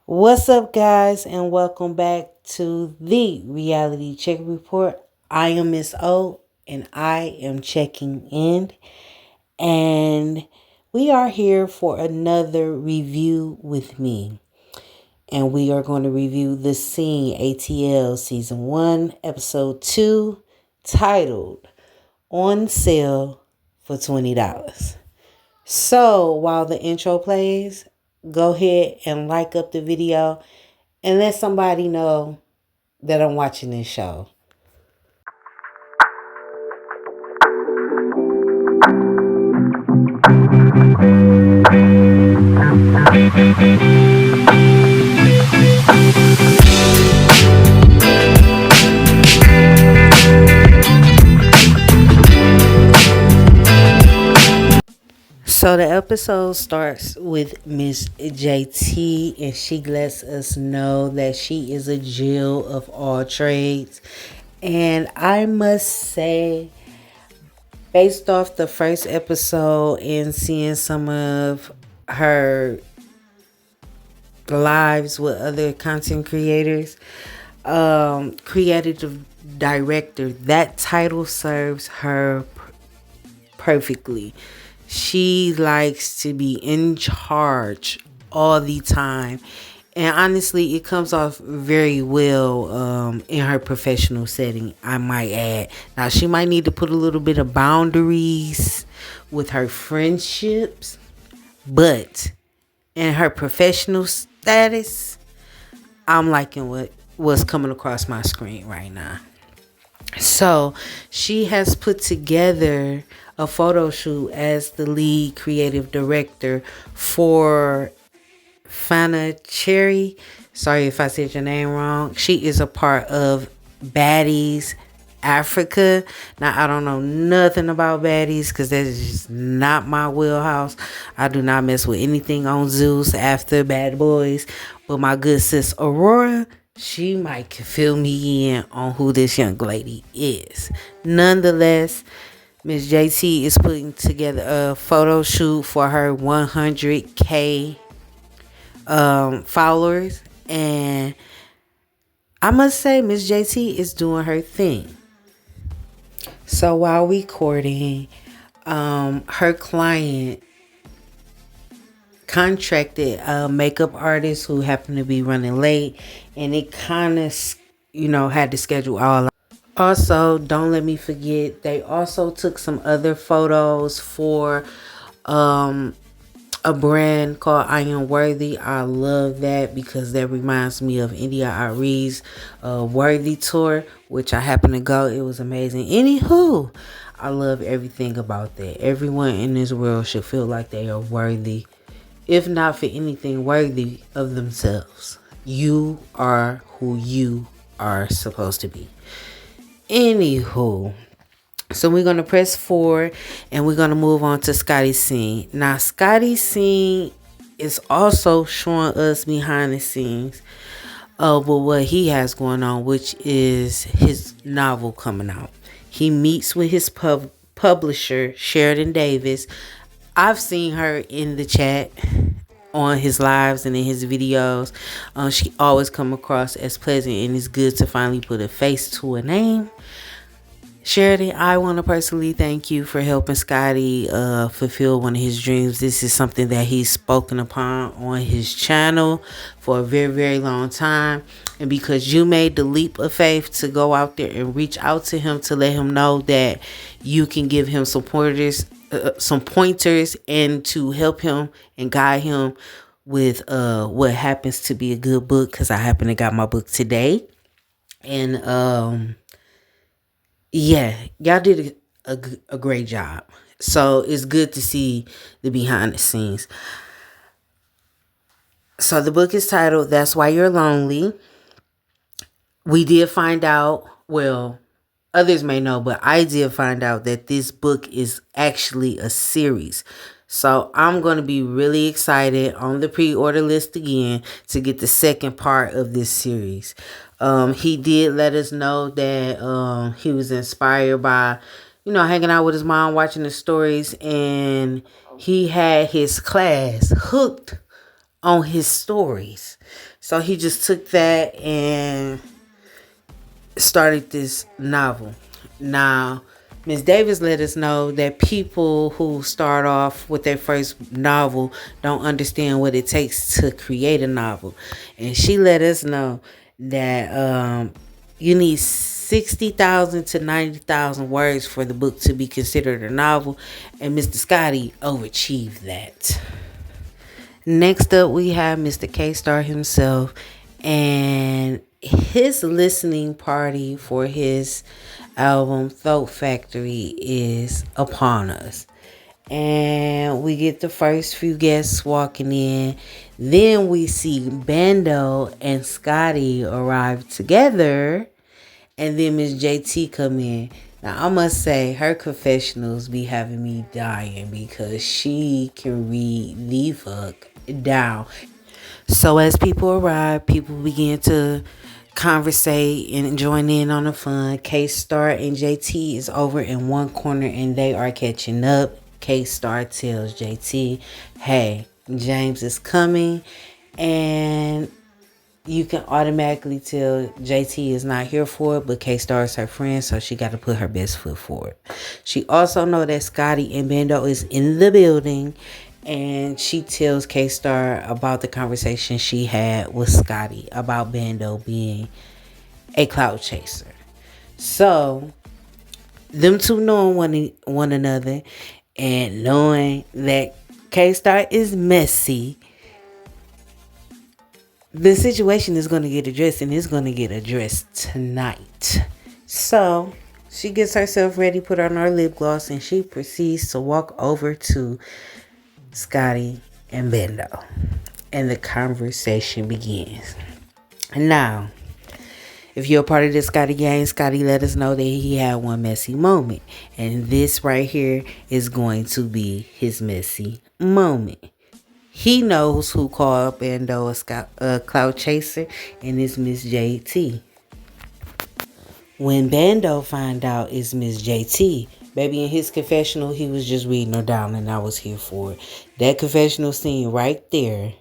What's up, guys, and welcome back to the Reality Check Report. I am Miss O, and I am checking in, and we are here for another review with me. And we are going to review The Scene ATL Season 1, Episode 2, titled On Sale for $20. So while the intro plays, go ahead and like up the video and let somebody know that I'm watching this show. So the episode starts with Miss JT, and she lets us know that she is a Jill of all trades. And I must say, based off the first episode and seeing some of her lives with other content creators, creative director, that title serves her perfectly. She likes to be in charge all the time. And honestly, it comes off very well in her professional setting, I might add. Now, she might need to put a little bit of boundaries with her friendships, but in her professional status, I'm liking what's coming across my screen right now. So she has put together a photo shoot as the lead creative director for Fana Cherry. Sorry if I said your name wrong. She is a part of Baddies Africa. Now, I don't know nothing about Baddies because that is just not my wheelhouse. I do not mess with anything on Zeus after Bad Boys. But my good sis Aurora, she might fill me in on who this young lady is. Nonetheless, Miss JT is putting together a photo shoot for her 100K followers, and I must say Miss JT is doing her thing. So while recording, her client contracted a makeup artist who happened to be running late, and it kind of, had to schedule all. Also, don't let me forget, they also took some other photos for a brand called I Am Worthy. I love that because that reminds me of India Ari's Worthy tour, which I happened to go. It was amazing. Anywho, I love everything about that. Everyone in this world should feel like they are worthy, if not for anything, worthy of themselves. You are who you are supposed to be. Anywho, so we're going to press forward and we're going to move on to Scotty's scene. Now, Scotty's scene is also showing us behind the scenes of what he has going on, which is his novel coming out. He meets with his publisher, Sheridan Davis. I've seen her in the chat on his lives and in his videos. She always come across as pleasant, and it's good to finally put a face to a name. Sheridan, I want to personally thank you for helping Scotty fulfill one of his dreams. This is something that he's spoken upon on his channel for a very, very long time. And because you made the leap of faith to go out there and reach out to him to let him know that you can give him some pointers, and to help him and guide him with what happens to be a good book, because I happen to got my book today. And yeah, y'all did a great job. So it's good to see the behind the scenes. So the book is titled That's Why You're Lonely. We did find out, well, others may know, but I did find out that this book is actually a series. So I'm going to be really excited on the pre-order list again to get the second part of this series. He did let us know that he was inspired by, hanging out with his mom, watching the stories, and he had his class hooked on his stories. So he just took that and started this novel. Now, Miss Davis let us know that people who start off with their first novel don't understand what it takes to create a novel. And she let us know that you need 60,000 to 90,000 words for the book to be considered a novel. And Mr. Scotty overachieved that. Next up, we have Mr. K-Star himself and his listening party for his album Thought Factory is upon us. And we get the first few guests walking in. Then we see Bando and Scotty arrive together. And then Miss JT come in. Now, I must say, her confessionals be having me dying because she can read the fuck down. So as people arrive, people begin to conversate and join in on the fun. K-Star and JT is over in one corner and they are catching up. K-Star tells JT, hey, James is coming, and you can automatically tell JT is not here for it, but K-Star is her friend, so she got to put her best foot forward. She also know that Scotty and Bando is in the building, and she tells K-Star about the conversation she had with Scotty about Bando being a cloud chaser. So, them two knowing one another and knowing that K-Star is messy, the situation is going to get addressed, and it's going to get addressed tonight. So, she gets herself ready, put on her lip gloss, and she proceeds to walk over to Scotty and Bando. And the conversation begins. Now, if you're a part of the Scotty gang, Scotty let us know that he had one messy moment. And this right here is going to be his messy moment. He knows who called Bando a cloud chaser, and it's Miss JT. When Bando find out it's Miss JT, baby, in his confessional, he was just reading her down, and I was here for it. That confessional scene right there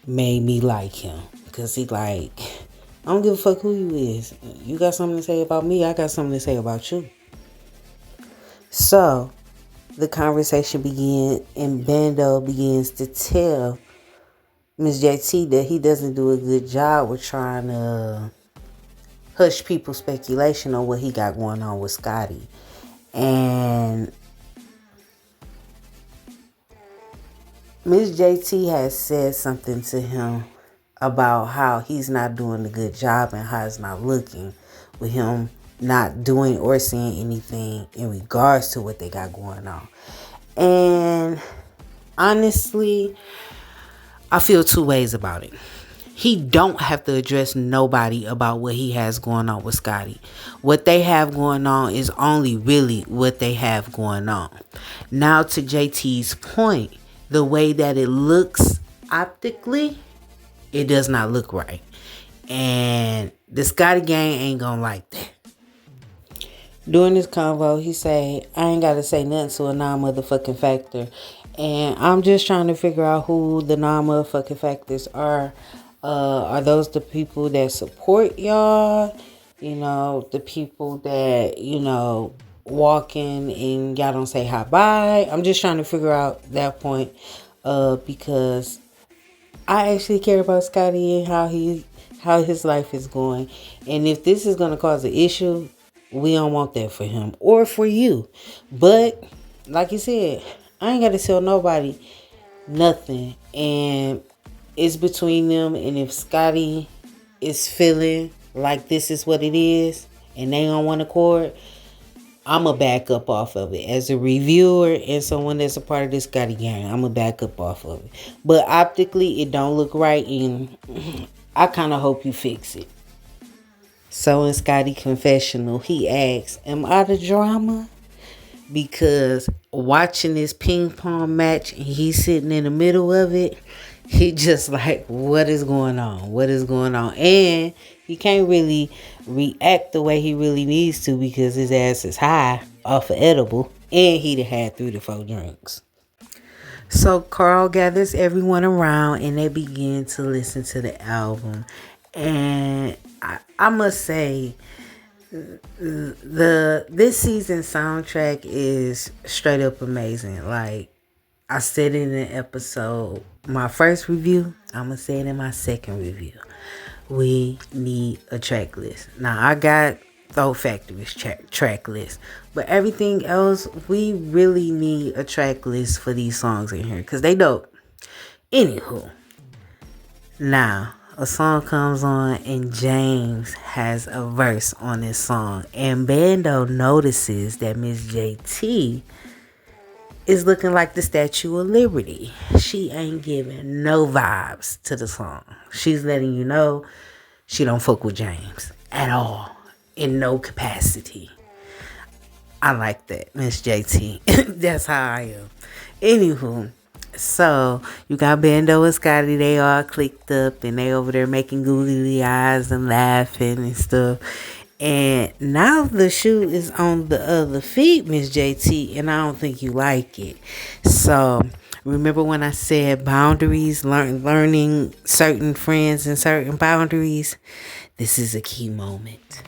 made me like him, because he like, I don't give a fuck who you is. You got something to say about me, I got something to say about you. So, the conversation begins, and Bando begins to tell Miss JT that he doesn't do a good job with trying to hush people's speculation on what he got going on with Scotty. And Miss JT has said something to him about how he's not doing a good job and how it's not looking with him not doing or saying anything in regards to what they got going on. And honestly, I feel two ways about it. He don't have to address nobody about what he has going on with Scotty. What they have going on is only really what they have going on. Now to JT's point, the way that it looks optically, it does not look right. And the Scotty gang ain't gonna like that. During this convo, he say, I ain't got to say nothing to a non-motherfucking factor. And I'm just trying to figure out who the non-motherfucking factors are. Are those the people that support y'all? You know, the people that, you know, walk in and y'all don't say hi bye. I'm just trying to figure out that point. Because I actually care about Scotty and how his life is going. And if this is going to cause an issue, we don't want that for him or for you. But like you said, I ain't got to tell nobody nothing. And it's between them. And if Scotty is feeling like this is what it is and they on one accord, I'm a back up off of it. As a reviewer and someone that's a part of this Scotty gang, I'm a back up off of it. But optically, it don't look right, and I kind of hope you fix it. So in Scotty confessional, he asks, am I the drama? Because watching this ping pong match and he's sitting in the middle of it, he just like, what is going on? What is going on? And he can't really react the way he really needs to because his ass is high off of edible and he had 3 to 4 drinks. So Carl gathers everyone around and they begin to listen to the album. And I must say, the this season soundtrack is straight up amazing. Like I said in an episode, my first review, I'm gonna say it in my second review. We need a track list. Now I got Throw Factory's track list, but everything else, we really need a track list for these songs in here because they dope. Anywho, now a song comes on and James has a verse on this song, and Bando notices that Miss JT is looking like the Statue of Liberty. She ain't giving no vibes to the song. She's letting you know she don't fuck with James at all, in no capacity. I like that, Miss JT. That's how I am. Anywho, so you got Bando and Scotty. They all clicked up and they over there making googly eyes and laughing and stuff. And now the shoe is on the other feet, Miss JT, and I don't think you like it. So remember when I said boundaries, learning certain friends and certain boundaries? This is a key moment.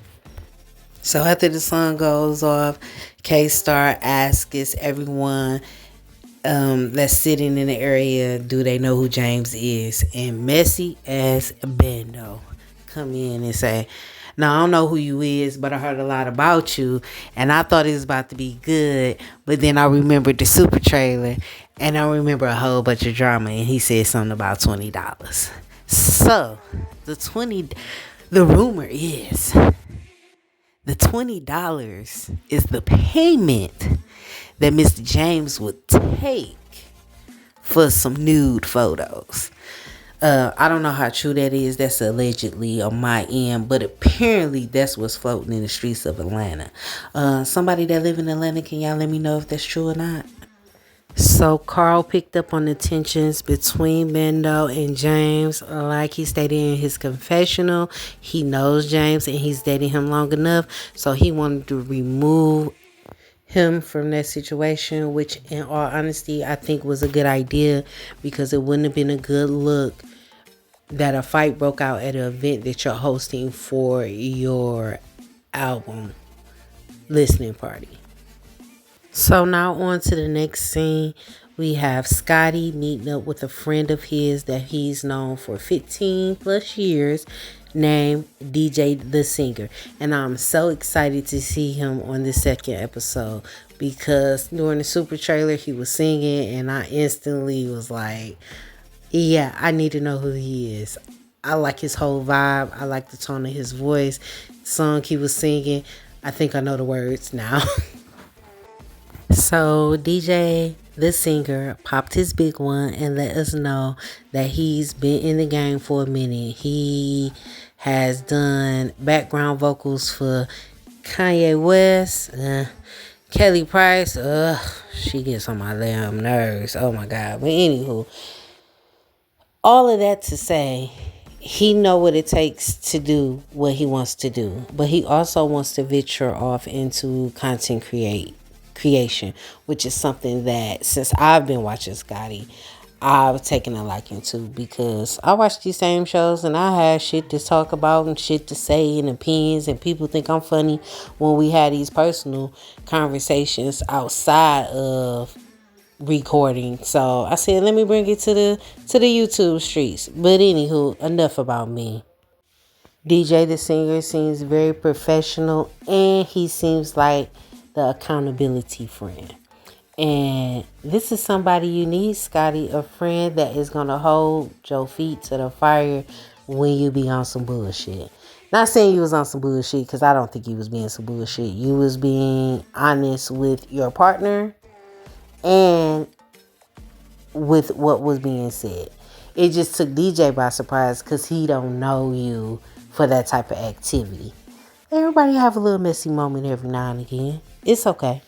So after the song goes off, K-Star asks everyone that's sitting in the area, do they know who James is? And messy ass Bando come in and say, no, I don't know who you is, but I heard a lot about you, and I thought it was about to be good, but then I remembered the super trailer, and I remember a whole bunch of drama, and he said something about $20. So, the rumor is, the $20 is the payment that Mr. James would take for some nude photos. I don't know how true that is. That's allegedly on my end, but apparently that's what's floating in the streets of Atlanta. Somebody that live in Atlanta, can y'all let me know if that's true or not? So Carl picked up on the tensions between Bando and James. Like he stated in his confessional, he knows James and he's dating him long enough, so he wanted to remove him from that situation, which in all honesty I think was a good idea, because it wouldn't have been a good look that a fight broke out at an event that you're hosting for your album listening party. So now on to the next scene. We have Scotty meeting up with a friend of his that he's known for 15 plus years, named DJ the Singer. And I'm so excited to see him on the second episode, because during the super trailer he was singing and I instantly was like, yeah, I need to know who he is. I like his whole vibe. I like the tone of his voice. The song he was singing, I think I know the words now. So DJ the Singer popped his big one and let us know that he's been in the game for a minute. He has done background vocals for Kanye West, Kelly Price. She gets on my damn nerves. Oh my God. But anywho, all of that to say, he know what it takes to do what he wants to do, but he also wants to venture off into content creation, which is something that since I've been watching Scotty, I've taken a liking to, because I watch these same shows and I have shit to talk about and shit to say and opinions, and people think I'm funny when we had these personal conversations outside of recording. So I said, let me bring it to the YouTube streets. But anywho, enough about me. DJ the Singer seems very professional, and he seems like the accountability friend. And this is somebody you need, Scotty, a friend that is going to hold your feet to the fire when you be on some bullshit. Not saying you was on some bullshit, because I don't think you was being some bullshit. You was being honest with your partner and with what was being said. It just took DJ by surprise because he don't know you for that type of activity. Everybody have a little messy moment every now and again. It's okay.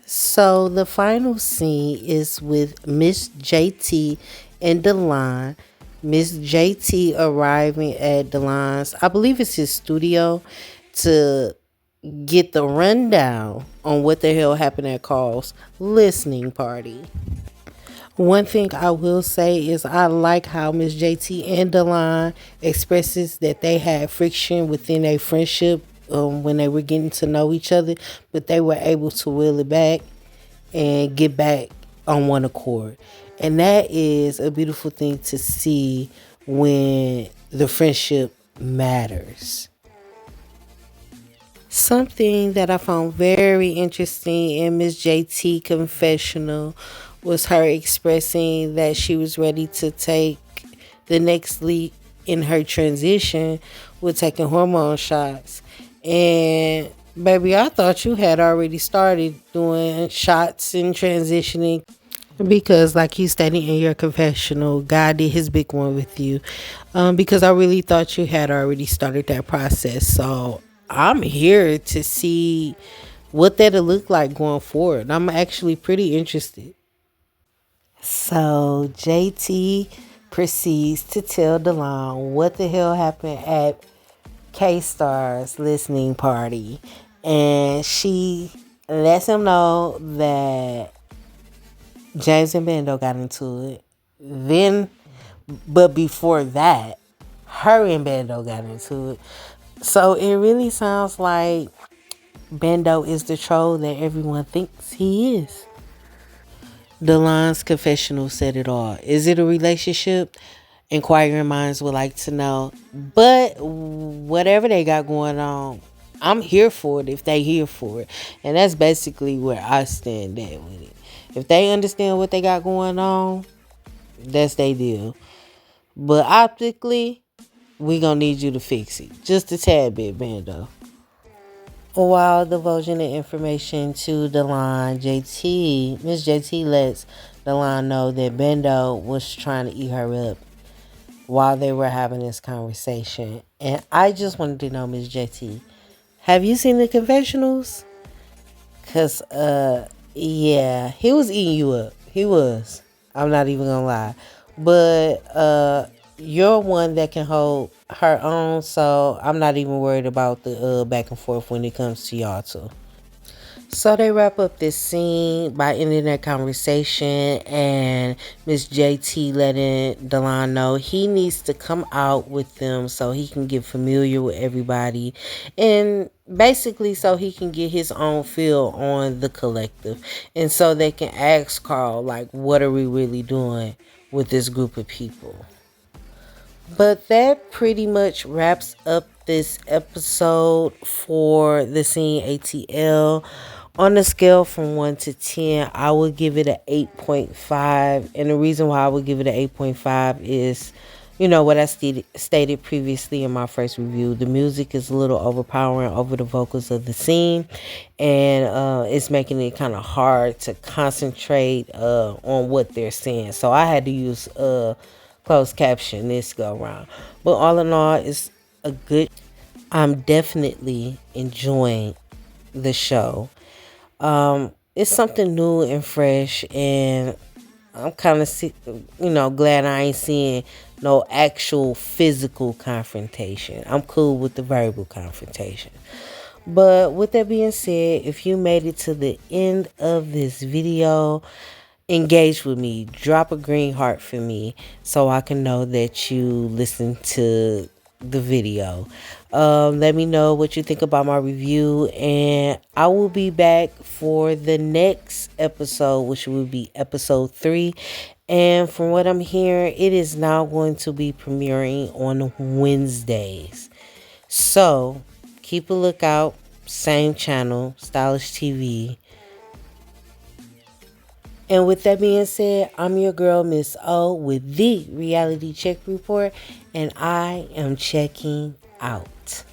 So the final scene is with Miss JT and Delon. Miss JT arriving at Delon's, I believe it's his studio, to get the rundown on what the hell happened at Carl's listening party. One thing I will say is I like how Miss JT and Delon expresses that they had friction within a friendship when they were getting to know each other, but they were able to wheel it back and get back on one accord. And that is a beautiful thing to see when the friendship matters. Something that I found very interesting in Miss JT confessional was her expressing that she was ready to take the next leap in her transition with taking hormone shots. And baby, I thought you had already started doing shots and transitioning because, like you stated in your confessional, God did his big one with you. Because I really thought you had already started that process. So I'm here to see what that'll look like going forward. I'm actually pretty interested. So JT proceeds to tell Delon what the hell happened at K Star's listening party. And she lets him know that James and Bando got into it. Then, but before that, her and Bando got into it. So it really sounds like Bando is the troll that everyone thinks he is. Delon's confessional said it all. Is it a relationship? Inquiring minds would like to know. But whatever they got going on, I'm here for it if they here for it. And that's basically where I stand at with it. If they understand what they got going on, that's their deal. But optically, we gonna need you to fix it. Just a tad bit, Bando. While divulging the information to Delon, Miss JT lets Delon know that Bendo was trying to eat her up while they were having this conversation. And I just wanted to know, Miss JT, have you seen the confessionals? Cause yeah, he was eating you up. He was. I'm not even gonna lie. But you're one that can hold her own, so I'm not even worried about the back and forth when it comes to y'all two. So they wrap up this scene by ending their conversation, and Miss JT letting Delon know he needs to come out with them so he can get familiar with everybody, and basically so he can get his own feel on the collective, and so they can ask Carl, like, what are we really doing with this group of people? But that pretty much wraps up this episode for the scene ATL. On a scale from 1 to 10, I would give it an 8.5. And the reason why I would give it an 8.5 is, what I stated previously in my first review. The music is a little overpowering over the vocals of the scene. And it's making it kind of hard to concentrate on what they're saying. So I had to use closed caption this go around. But all in all, it's a good. I'm definitely enjoying the show. It's something new and fresh, and I'm kind of glad I ain't seeing no actual physical confrontation. I'm cool with the verbal confrontation. But with that being said, if you made it to the end of this video, engage with me. Drop a green heart for me so I can know that you listen to the video. Let me know what you think about my review, and I will be back for the next episode, which will be episode 3. And from what I'm hearing, it is now going to be premiering on Wednesdays. So keep a lookout. Same channel, Stylish TV. And with that being said, I'm your girl, Miss O, with the Reality Check Report, and I am checking out.